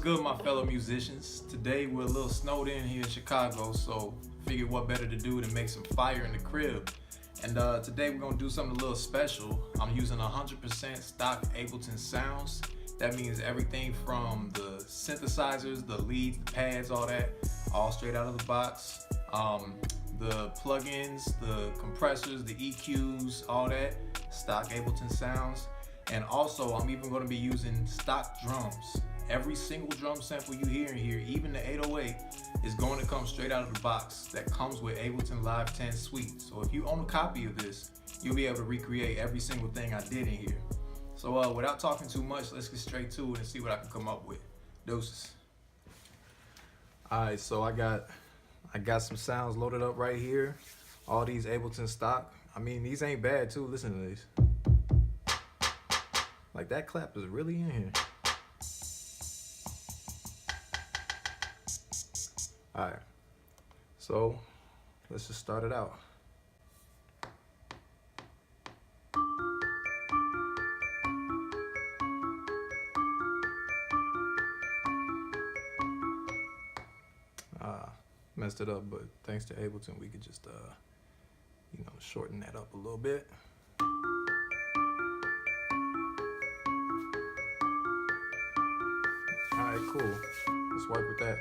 good, my fellow musicians? Today we're a little snowed in here in Chicago, so figured what better to do than make some fire in the crib. And today we're gonna do something a little special. I'm using 100% stock Ableton sounds. That means everything from the synthesizers, the leads, the pads, all that, all straight out of the box. The plugins, the compressors, the EQs, all that, stock Ableton sounds. And also, I'm even going to be using stock drums. Every single drum sample you hear in here, even the 808, is going to come straight out of the box that comes with Ableton Live 10 Suite. So if you own a copy of this, you'll be able to recreate every single thing I did in here. So without talking too much, let's get straight to it and see what I can come up with. Deuces. Alright, so I got some sounds loaded up right here. All these Ableton stock. I mean, these ain't bad too. Listen to these. Like, that clap is really in here. Alright, so let's just start it out. Messed it up, but thanks to Ableton, we could just, shorten that up a little bit. Alright, cool. Let's work with that.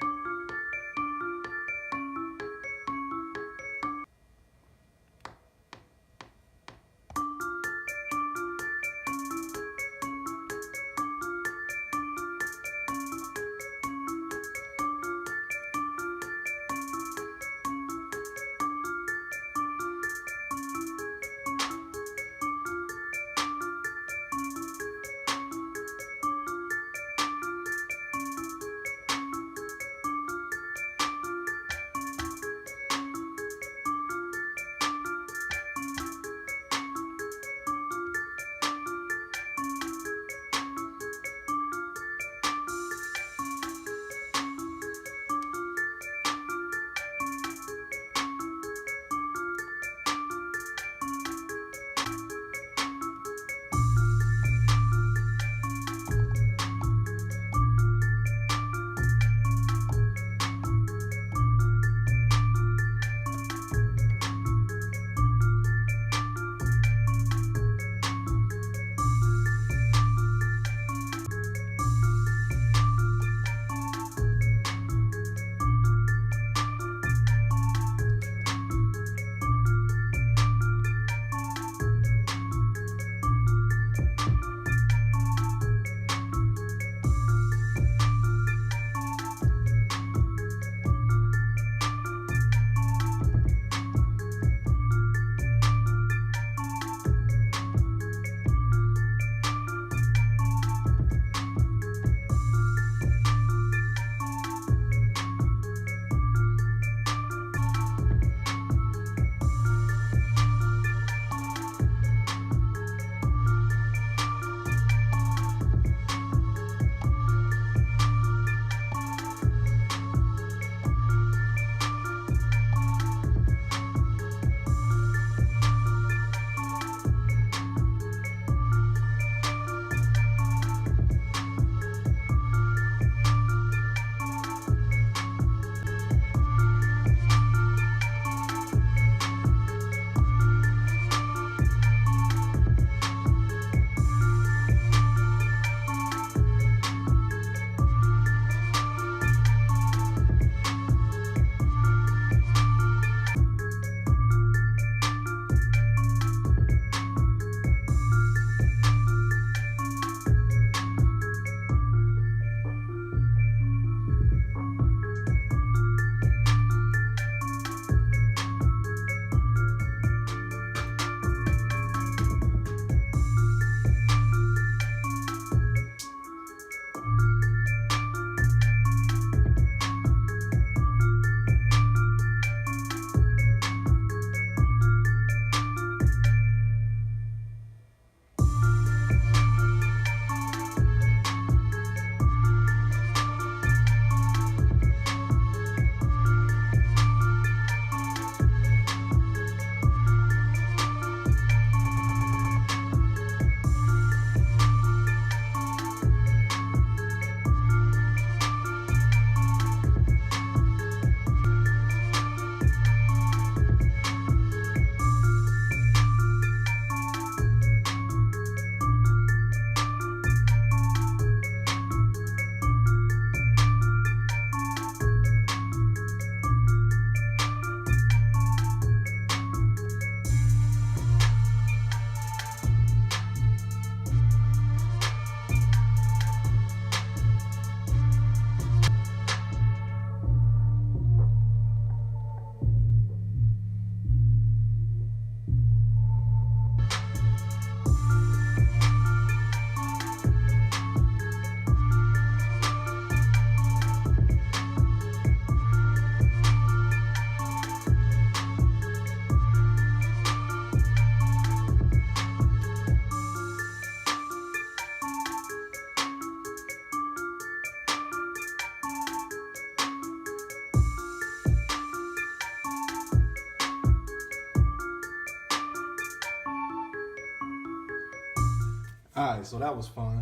Alright, so that was fun.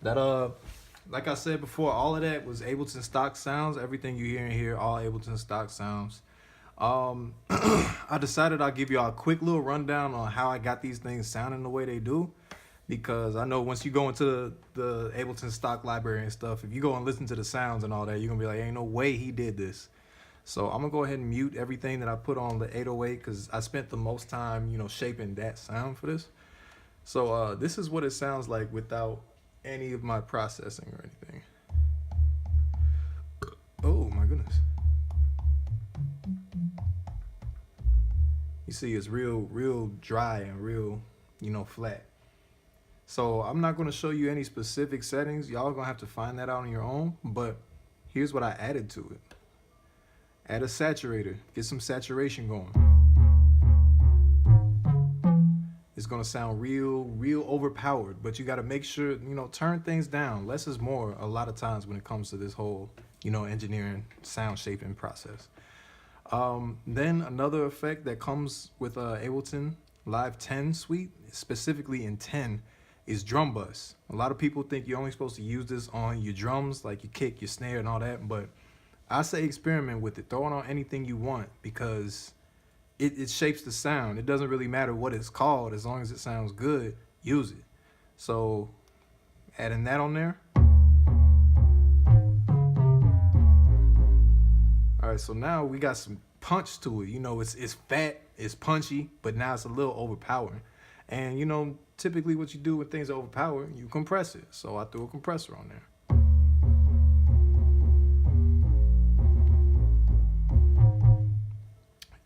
That like I said before, all of that was Ableton Stock Sounds. Everything you hear in here, all Ableton Stock Sounds. I decided I'll give y'all a quick little rundown on how I got these things sounding the way they do, because I know once you go into the Ableton stock library and stuff, if you go and listen to the sounds and all that, you're gonna be like, ain't no way he did this. So I'm gonna go ahead and mute everything that I put on the 808, because I spent the most time, shaping that sound for this. So this is what it sounds like without any of my processing or anything. Oh my goodness. You see it's real dry and real, flat. So I'm not gonna show you any specific settings. Y'all gonna have to find that out on your own, but here's what I added to it. Add a saturator, get some saturation going. It's gonna sound real overpowered, but you gotta make sure, turn things down. Less is more a lot of times when it comes to this whole, engineering sound shaping process. Then another effect that comes with Ableton Live 10 suite, specifically in 10, is drum bus. A lot of people think you're only supposed to use this on your drums, like your kick, your snare, and all that, but I say experiment with it. Throw it on anything you want, because it shapes the sound. It doesn't really matter what it's called, as long as it sounds good, use it. So adding that on there. All right, so now we got some punch to it. It's fat, it's punchy, but now it's a little overpowering. And typically what you do when things are overpowering, you compress it. So I threw a compressor on there.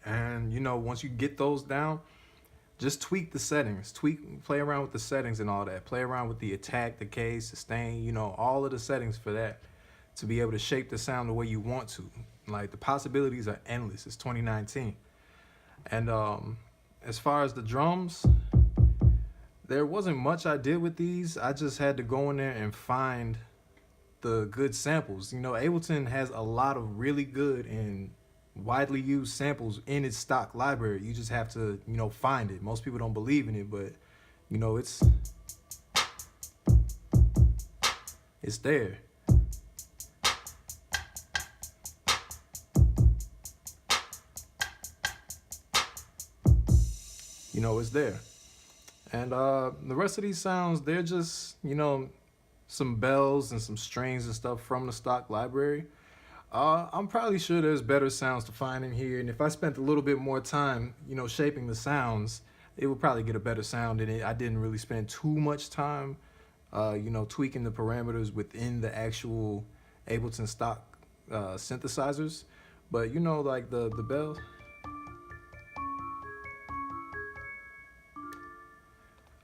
And once you get those down, just tweak the settings. Play around with the settings and all that. Play around with the attack, decay, sustain, all of the settings for that, to be able to shape the sound the way you want to. Like, the possibilities are endless. It's 2019. And as far as the drums, there wasn't much I did with these. I just had to go in there and find the good samples. Ableton has a lot of really good and widely used samples in its stock library. You just have to, find it. Most people don't believe in it, but it's there. It's there. And the rest of these sounds, they're just, some bells and some strings and stuff from the stock library. I'm probably sure there's better sounds to find in here, and if I spent a little bit more time, shaping the sounds, it would probably get a better sound in it. I didn't really spend too much time, tweaking the parameters within the actual Ableton stock synthesizers, but like the bells.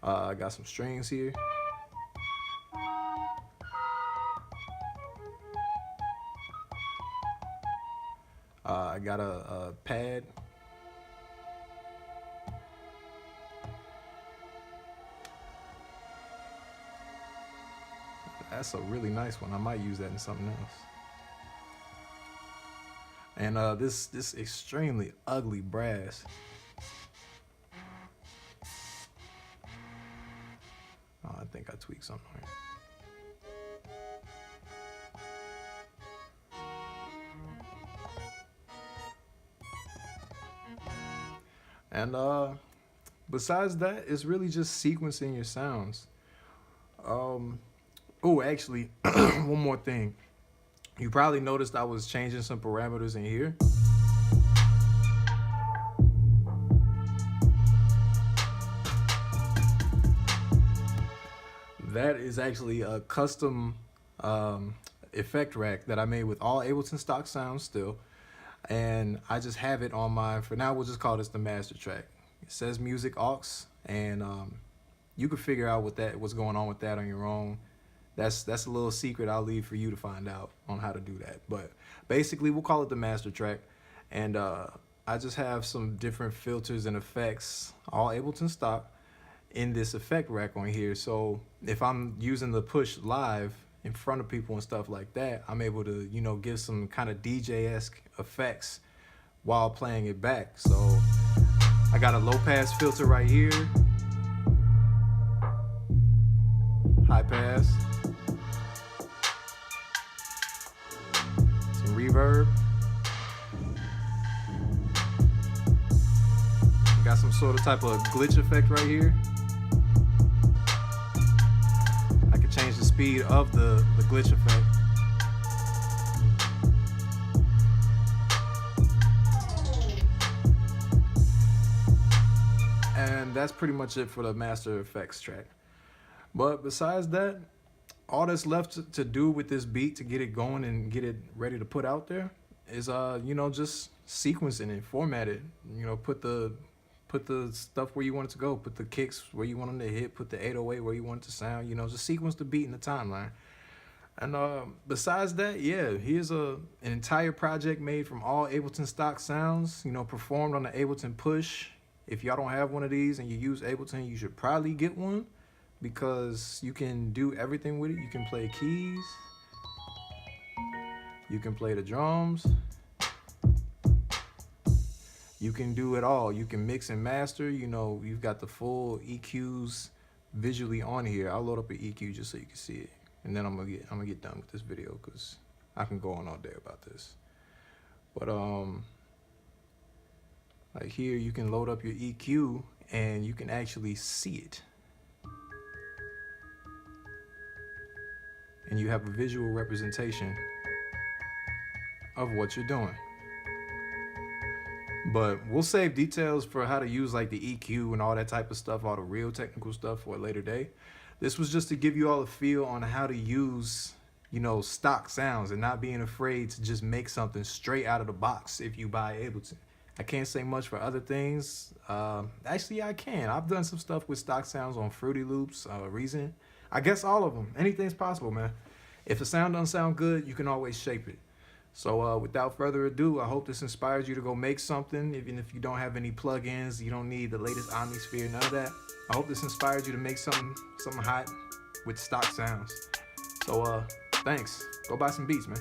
I got some strings here. I got a pad. That's a really nice one. I might use that in something else. And this extremely ugly brass. Oh, I think I tweaked something here. And besides that, it's really just sequencing your sounds. Oh, actually, one more thing. You probably noticed I was changing some parameters in here. That is actually a custom effect rack that I made with all Ableton stock sounds still. And I just have it on my, for now we'll just call this the master track. It says music aux, and you can figure out what's going on with that on your own. That's a little secret I'll leave for you to find out on how to do that. But basically we'll call it the master track. And I just have some different filters and effects, all Ableton stock, in this effect rack on here. So if I'm using the push live in front of people and stuff like that, I'm able to, give some kind of DJ-esque effects while playing it back. So I got a low pass filter right here. high pass, some reverb. Got some sort of type of glitch effect right here. I can change the speed of the glitch effect. And that's pretty much it for the Master Effects track. But besides that, all that's left to do with this beat to get it going and get it ready to put out there is you know, just sequencing it, format it, you know, put the stuff where you want it to go, put the kicks where you want them to hit, put the 808 where you want it to sound, you know, just sequence the beat in the timeline. And besides that, yeah, here's an entire project made from all Ableton stock sounds, you know, performed on the Ableton Push. If y'all don't have one of these and you use Ableton, you should probably get one because you can do everything with it. You can play keys, you can play the drums, you can do it all. You can mix and master. You know, you've got the full EQs visually on here. I'll load up an EQ just so you can see it, and then I'm gonna get done with this video because I can go on all day about this. But like here, you can load up your EQ and you can actually see it, and you have a visual representation of what you're doing. But we'll save details for how to use like the EQ and all that type of stuff, all the real technical stuff, for a later day. This was just to give you all a feel on how to use, you know, stock sounds and not being afraid to just make something straight out of the box if you buy Ableton. I can't say much for other things. Actually, I can. I've done some stuff with stock sounds on Fruity Loops, Reason. I guess all of them. Anything's possible, man. If a sound doesn't sound good, you can always shape it. So without further ado, I hope this inspires you to go make something. Even if you don't have any plugins, you don't need the latest Omnisphere, none of that. I hope this inspires you to make something hot with stock sounds. So thanks. Go buy some beats, man.